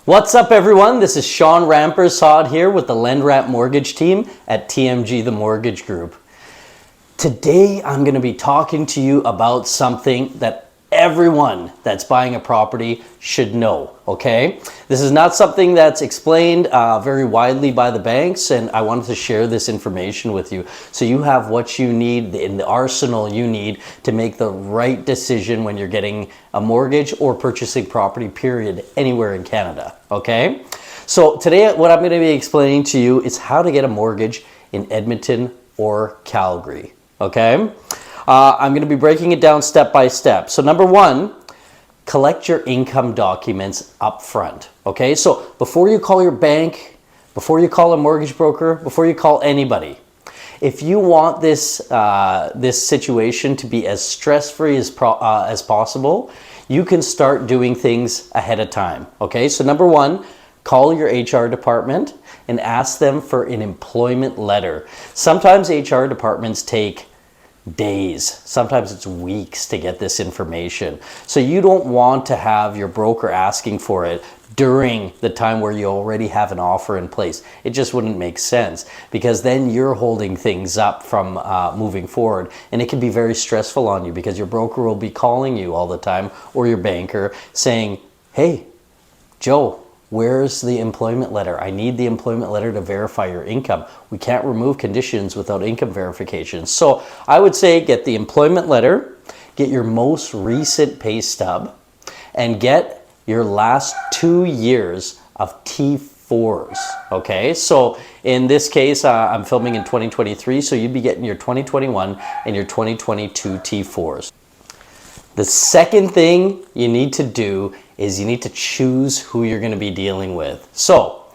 What's up, everyone? This is Sean Rampersad here with the LendWrap Mortgage team at TMG The Mortgage Group. Today, I'm going to be talking to you about something that everyone that's buying a property should know, okay? This is not something that's explained very widely by the banks, and I wanted to share this information with you so you have what you need in the arsenal you need to make the right decision when you're getting a mortgage or purchasing property, period, anywhere in Canada, okay? So today, what I'm going to be explaining to you is how to get a mortgage in Edmonton or Calgary, okay? I'm going to be breaking it down step by step. So number one, collect your income documents up front. Okay, so before you call your bank, before you call a mortgage broker, before you call anybody, if you want this situation to be as stress-free as possible, you can start doing things ahead of time. Okay, so number one, call your HR department and ask them for an employment letter. Sometimes HR departments take days, sometimes it's weeks to get this information. So you don't want to have your broker asking for it during the time where you already have an offer in place. It just wouldn't make sense, because then you're holding things up from moving forward, and it can be very stressful on you because your broker will be calling you all the time, or your banker, saying, hey, Joe, where's the employment letter? I need the employment letter to verify your income. We can't remove conditions without income verification. So I would say get the employment letter, get your most recent pay stub, and get your last 2 years of T4s, okay? So in this case, I'm filming in 2023, so you'd be getting your 2021 and your 2022 T4s. The second thing you need to do is you need to choose who you're going to be dealing with. So,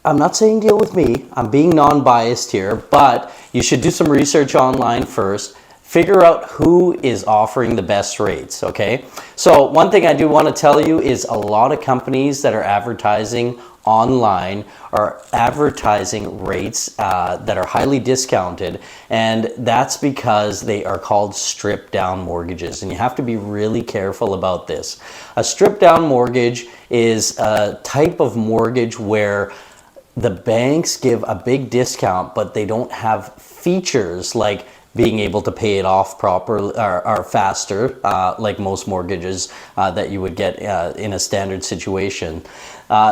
I'm not saying deal with me. I'm being non-biased here, but you should do some research online first. Figure out who is offering the best rates, okay? So, one thing I do want to tell you is a lot of companies that are advertising online are advertising rates that are highly discounted, and that's because they are called stripped down mortgages, and you have to be really careful about this. A stripped down mortgage is a type of mortgage where the banks give a big discount, but they don't have features like being able to pay it off properly or faster, like most mortgages that you would get in a standard situation.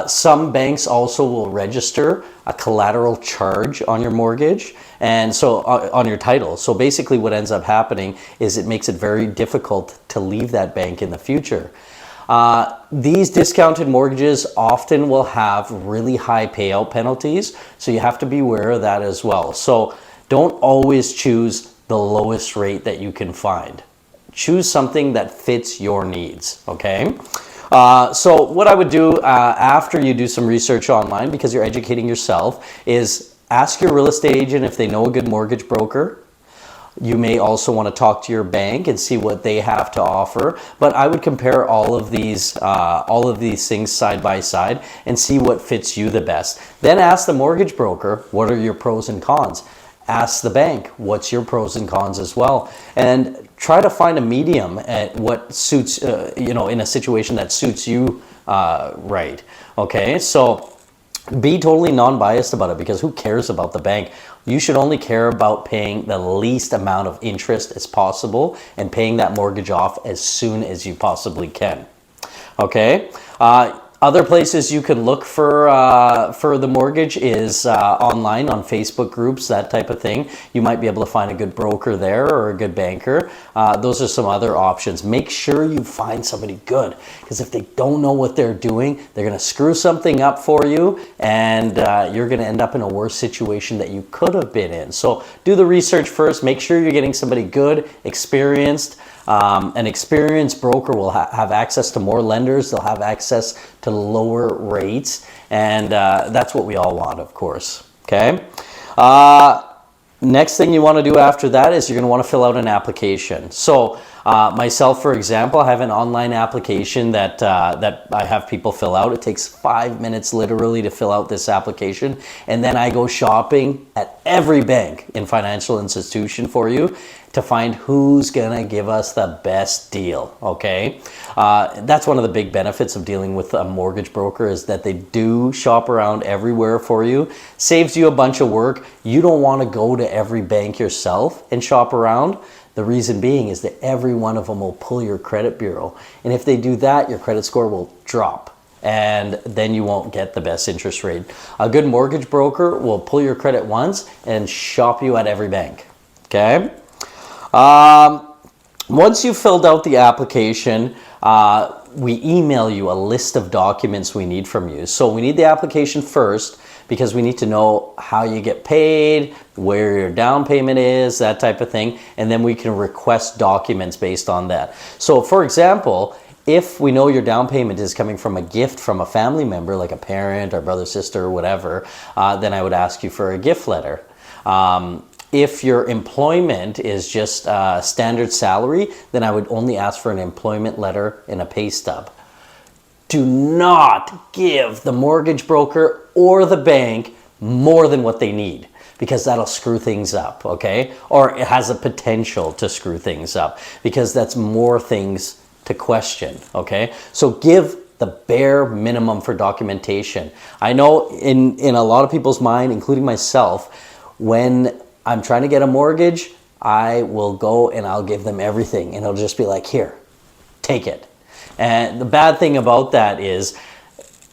Some banks also will register a collateral charge on your mortgage, and so on your title. So basically what ends up happening is it makes it very difficult to leave that bank in the future. These discounted mortgages often will have really high payout penalties, so you have to be aware of that as well. So don't always choose the lowest rate that you can find. Choose something that fits your needs, okay? So what I would do after you do some research online, because you're educating yourself, is ask your real estate agent if they know a good mortgage broker. You may also want to talk to your bank and see what they have to offer, but I would compare all of these things side by side and see what fits you the best. Then ask the mortgage broker, what are your pros and cons? Ask the bank, what's your pros and cons as well? And try to find a medium at what suits, in a situation that suits you right. Okay, so be totally non-biased about it, because who cares about the bank? You should only care about paying the least amount of interest as possible and paying that mortgage off as soon as you possibly can. Okay. Other places you can look for the mortgage is online on Facebook groups, that type of thing. You might be able to find a good broker there or a good banker. Those are some other options. Make sure you find somebody good, because if they don't know what they're doing, they're going to screw something up for you, and you're going to end up in a worse situation that you could have been in. So do the research first. Make sure you're getting somebody good, experienced. An experienced broker will have access to more lenders. They'll have access to lower rates, and that's what we all want, of course. Okay. Next thing you want to do after that is you're going to want to fill out an application. So Myself, for example, I have an online application that I have people fill out. It takes 5 minutes literally to fill out this application. And then I go shopping at every bank and financial institution for you to find who's gonna give us the best deal, okay? That's one of the big benefits of dealing with a mortgage broker, is that they do shop around everywhere for you. Saves you a bunch of work. You don't wanna go to every bank yourself and shop around. The reason being is that every one of them will pull your credit bureau. And if they do that, your credit score will drop, and then you won't get the best interest rate. A good mortgage broker will pull your credit once and shop you at every bank, okay? Once you've filled out the application, we email you a list of documents we need from you. So we need the application first, because we need to know how you get paid, where your down payment is, that type of thing. And then we can request documents based on that. So for example, if we know your down payment is coming from a gift from a family member, like a parent or brother, sister, or whatever, then I would ask you for a gift letter. If your employment is just standard salary, then I would only ask for an employment letter and a pay stub. Do not give the mortgage broker or the bank more than what they need, because that'll screw things up, okay? Or it has a potential to screw things up, because that's more things to question, okay? So give the bare minimum for documentation. I know in a lot of people's mind, including myself, when I'm trying to get a mortgage, I will go and I'll give them everything, and it'll just be like, here, take it. And the bad thing about that is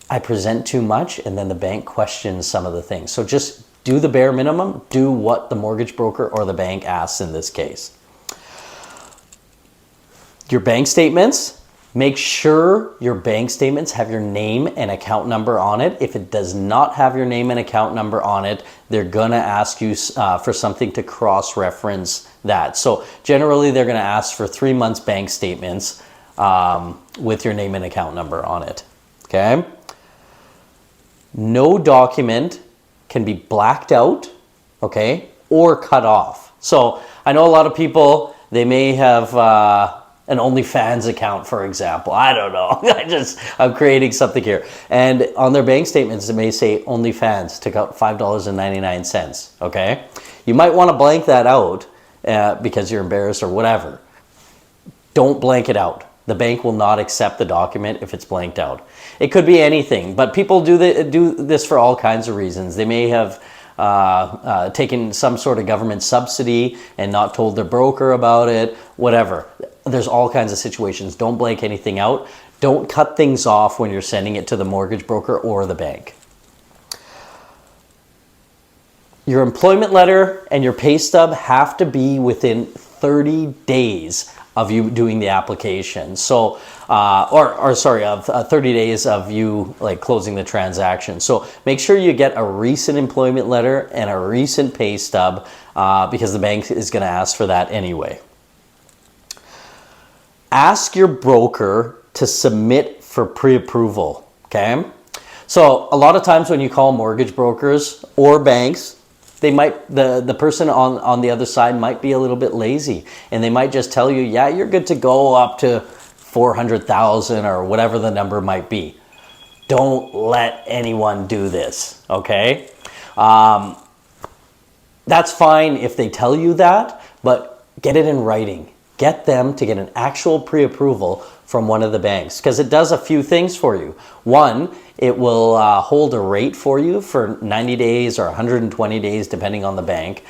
I present too much, and then the bank questions some of the things. So just do the bare minimum, do what the mortgage broker or the bank asks in this case. Your bank statements, make sure your bank statements have your name and account number on it. If it does not have your name and account number on it, they're gonna ask you for something to cross-reference that. So generally they're gonna ask for 3 months bank statements with your name and account number on it, okay? No document can be blacked out, okay, or cut off. So I know a lot of people, they may have an OnlyFans account, for example. I don't know. I'm creating something here. And on their bank statements, it may say OnlyFans, took out $5.99, okay? You might want to blank that out because you're embarrassed or whatever. Don't blank it out. The bank will not accept the document if it's blanked out. It could be anything, but people do this for all kinds of reasons. They may have taken some sort of government subsidy and not told their broker about it, whatever. There's all kinds of situations. Don't blank anything out. Don't cut things off when you're sending it to the mortgage broker or the bank. Your employment letter and your pay stub have to be within 30 days of you doing the application. So, of 30 days of you like closing the transaction. So make sure you get a recent employment letter and a recent pay stub because the bank is gonna ask for that anyway. Ask your broker to submit for pre-approval, okay? So a lot of times when you call mortgage brokers or banks, they might, the person on the other side might be a little bit lazy, and they might just tell you, yeah, you're good to go up to 400,000 or whatever the number might be. Don't let anyone do this, okay? That's fine if they tell you that, but get it in writing. Get them to get an actual pre-approval from one of the banks, because it does a few things for you. One, it will hold a rate for you for 90 days or 120 days, depending on the bank,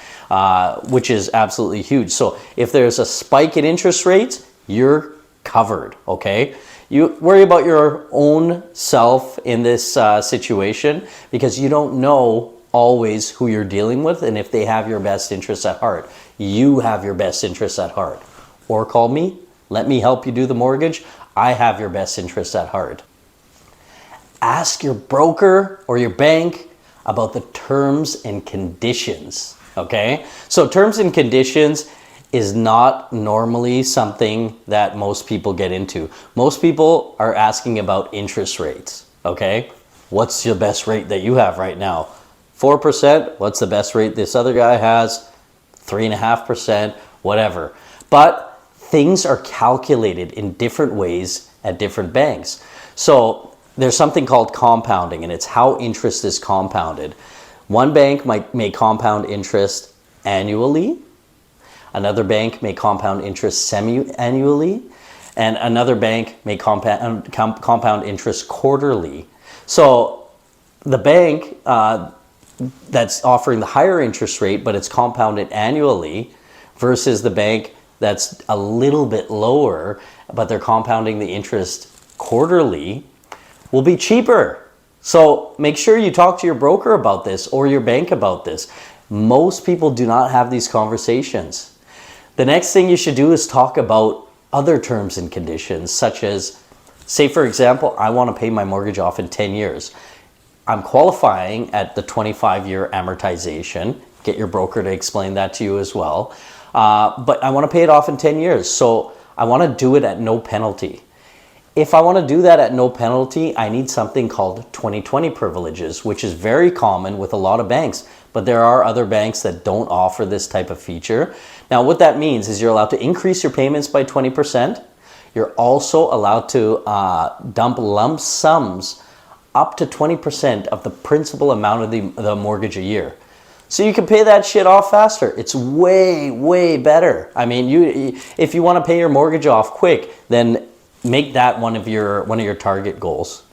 which is absolutely huge. So if there's a spike in interest rates, you're covered, okay? You worry about your own self in this situation, because you don't know always who you're dealing with and if they have your best interests at heart. You have your best interests at heart. Or call me, let me help you do the mortgage. I have your best interests at heart. Ask your broker or your bank about the terms and conditions, okay? So terms and conditions is not normally something that most people get into. Most people are asking about interest rates, okay? What's your best rate that you have right now? 4%, what's the best rate this other guy has? 3.5%, whatever. But things are calculated in different ways at different banks. So there's something called compounding, and it's how interest is compounded. One bank may compound interest annually, another bank may compound interest semi-annually, and another bank may compound interest quarterly. So the bank that's offering the higher interest rate, but it's compounded annually, versus the bank that's a little bit lower, but they're compounding the interest quarterly, will be cheaper. So make sure you talk to your broker about this or your bank about this. Most people do not have these conversations. The next thing you should do is talk about other terms and conditions, such as, say for example, I want to pay my mortgage off in 10 years. I'm qualifying at the 25-year amortization. Get your broker to explain that to you as well. But I want to pay it off in 10 years. So I want to do it at no penalty. If I want to do that at no penalty, I need something called 20/20 privileges, which is very common with a lot of banks. But there are other banks that don't offer this type of feature. Now, what that means is you're allowed to increase your payments by 20%. You're also allowed to dump lump sums up to 20% of the principal amount of the mortgage a year. So you can pay that shit off faster. It's way, way better. I mean, if you want to pay your mortgage off quick, then make that one of your target goals.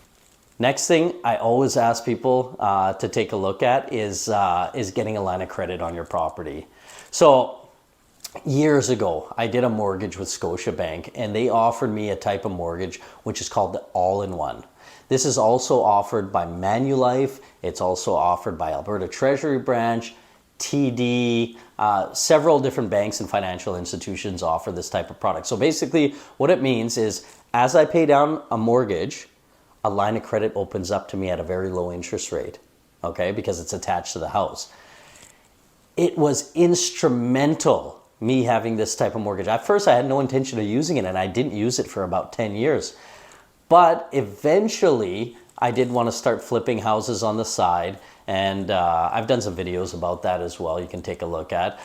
Next thing I always ask people to take a look at is getting a line of credit on your property. So years ago, I did a mortgage with Scotiabank, and they offered me a type of mortgage which is called the all-in-one. This is also offered by Manulife. It's also offered by Alberta Treasury Branch, TD, several different banks and financial institutions offer this type of product. So basically what it means is, as I pay down a mortgage, a line of credit opens up to me at a very low interest rate, okay, because it's attached to the house. It was instrumental, me having this type of mortgage. At first I had no intention of using it, and I didn't use it for about 10 years. But eventually I did want to start flipping houses on the side, and I've done some videos about that as well you can take a look at.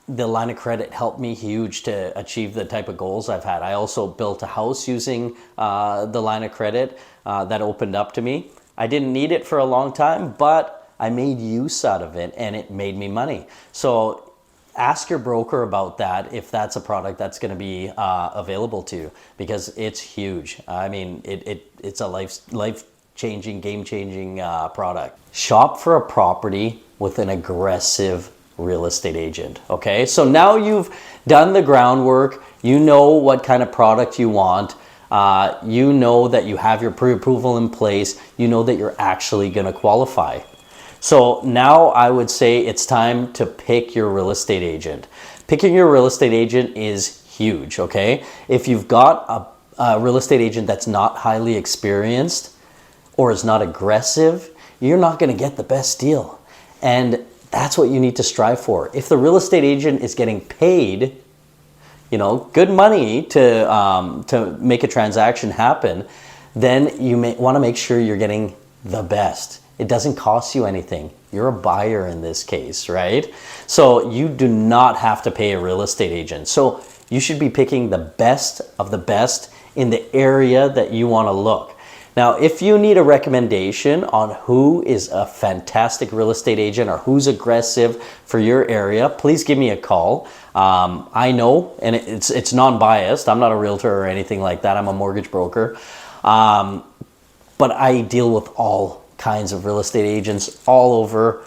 The line of credit helped me huge to achieve the type of goals I've had. I also built a house using the line of credit that opened up to me. I didn't need it for a long time, but I made use out of it, and it made me money. So ask your broker about that if that's a product that's going to be available to you, because it's huge. I mean, it's a life-changing, game-changing product. Shop for a property with an aggressive real estate agent, okay? So now you've done the groundwork, you know what kind of product you want, you know that you have your pre-approval in place, you know that you're actually going to qualify. So now I would say it's time to pick your real estate agent. Picking your real estate agent is huge, okay? If you've got a real estate agent that's not highly experienced or is not aggressive, you're not going to get the best deal. And that's what you need to strive for. If the real estate agent is getting paid, you know, good money to make a transaction happen, then you may want to make sure you're getting the best. It doesn't cost you anything. You're a buyer in this case, right? So you do not have to pay a real estate agent. So you should be picking the best of the best in the area that you want to look. Now, if you need a recommendation on who is a fantastic real estate agent or who's aggressive for your area, please give me a call. I know, and it's non-biased. I'm not a realtor or anything like that. I'm a mortgage broker. But I deal with all kinds of real estate agents all over.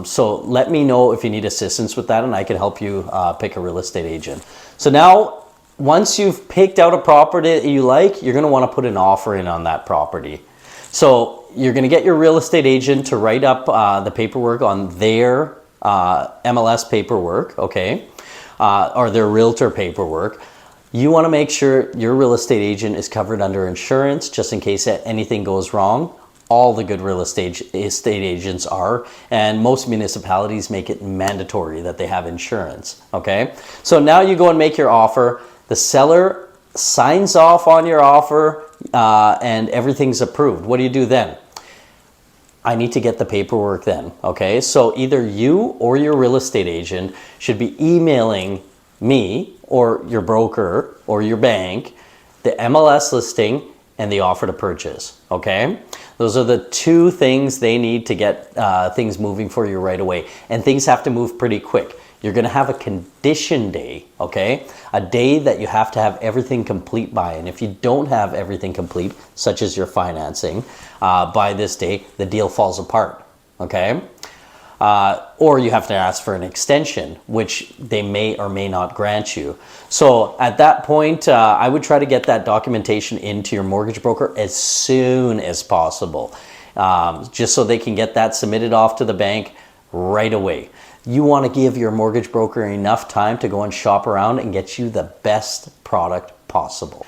So let me know if you need assistance with that, and I can help you pick a real estate agent. So now, once you've picked out a property that you like, you're going to want to put an offer in on that property. So you're going to get your real estate agent to write up the paperwork on their MLS paperwork, okay, or their realtor paperwork. You want to make sure your real estate agent is covered under insurance just in case anything goes wrong. All the good real estate agents are, and most municipalities make it mandatory that they have insurance, okay? So now you go and make your offer. The seller signs off on your offer and everything's approved. What do you do then? I need to get the paperwork then, okay? So either you or your real estate agent should be emailing me or your broker or your bank the MLS listing and the offer to purchase, okay? Those are the two things they need to get things moving for you right away. And things have to move pretty quick. You're gonna have a condition day, okay? A day that you have to have everything complete by. And if you don't have everything complete, such as your financing, by this day, the deal falls apart, okay? Or you have to ask for an extension, which they may or may not grant you. So at that point, I would try to get that documentation into your mortgage broker as soon as possible, just so they can get that submitted off to the bank right away. You want to give your mortgage broker enough time to go and shop around and get you the best product possible.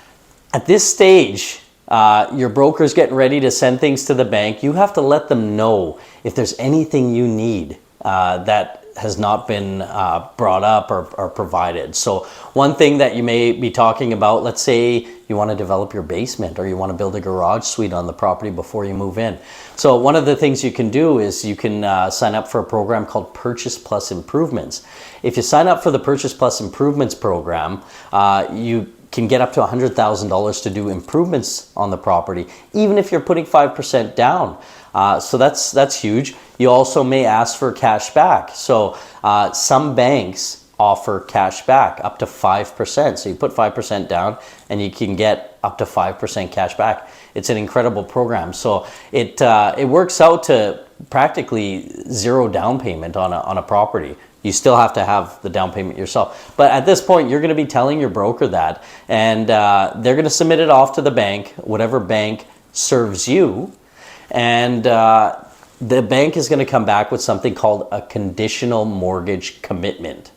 At this stage, your broker's getting ready to send things to the bank. You have to let them know if there's anything you need that has not been brought up or provided. So one thing that you may be talking about, let's say you want to develop your basement or you want to build a garage suite on the property before you move in. So one of the things you can do is you can sign up for a program called Purchase Plus Improvements. If you sign up for the Purchase Plus Improvements program, you can get up to $100,000 to do improvements on the property, even if you're putting 5% down. So that's huge. You also may ask for cash back. So some banks offer cash back up to 5%. So you put 5% down and you can get up to 5% cash back. It's an incredible program. So it works out to practically zero down payment on a property. You still have to have the down payment yourself. But at this point, you're going to be telling your broker that, and they're going to submit it off to the bank, whatever bank serves you, and the bank is going to come back with something called a conditional mortgage commitment.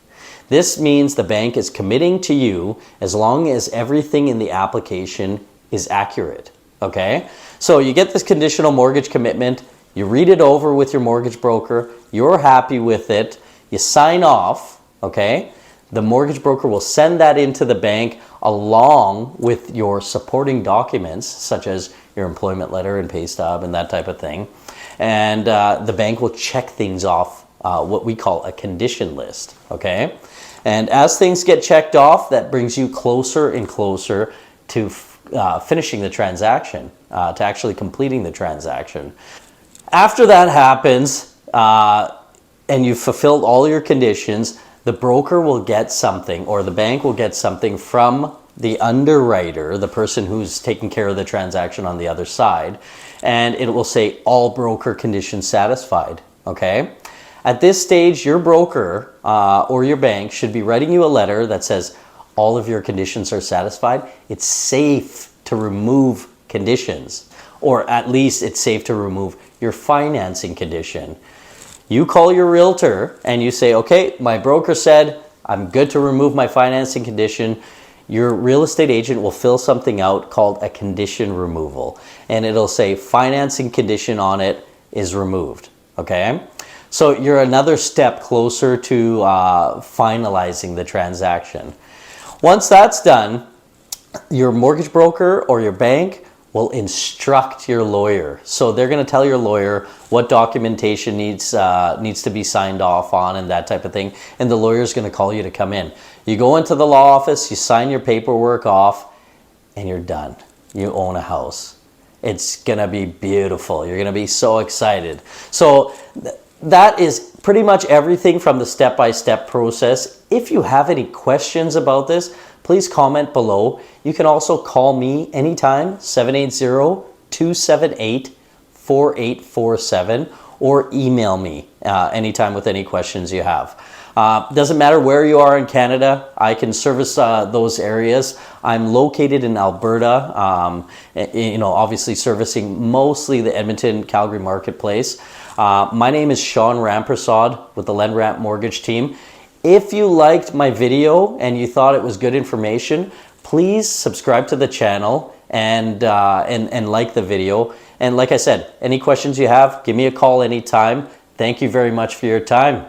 This means the bank is committing to you as long as everything in the application is accurate, okay? So you get this conditional mortgage commitment, you read it over with your mortgage broker, you're happy with it, you sign off, okay? The mortgage broker will send that into the bank along with your supporting documents, such as your employment letter and pay stub and that type of thing. And the bank will check things off what we call a condition list, okay? And as things get checked off, that brings you closer and closer to finishing the transaction, to actually completing the transaction. After that happens, and you've fulfilled all your conditions, the broker will get something, or the bank will get something from the underwriter, the person who's taking care of the transaction on the other side, and it will say all broker conditions satisfied, okay? At this stage, your broker or your bank should be writing you a letter that says all of your conditions are satisfied. It's safe to remove conditions, or at least it's safe to remove your financing condition. You call your realtor and you say, okay, my broker said I'm good to remove my financing condition. Your real estate agent will fill something out called a condition removal, and it'll say financing condition on it is removed, okay? So you're another step closer to finalizing the transaction. Once that's done, your mortgage broker or your bank will instruct your lawyer. So they're going to tell your lawyer what documentation needs to be signed off on and that type of thing. And the lawyer is going to call you to come in. You go into the law office, you sign your paperwork off, and you're done. You own a house. It's going to be beautiful. You're going to be so excited. So that is pretty much everything from the step-by-step process. If you have any questions about this, please comment below. You can also call me anytime, 780-278-4847, or email me anytime with any questions you have. Doesn't matter where you are in Canada, I can service those areas. I'm located in Alberta, obviously servicing mostly the Edmonton, Calgary marketplace. My name is Sean Ramprasad with the LendRamp Mortgage Team. If you liked my video and you thought it was good information, please subscribe to the channel and like the video. And like I said, any questions you have, give me a call anytime. Thank you very much for your time.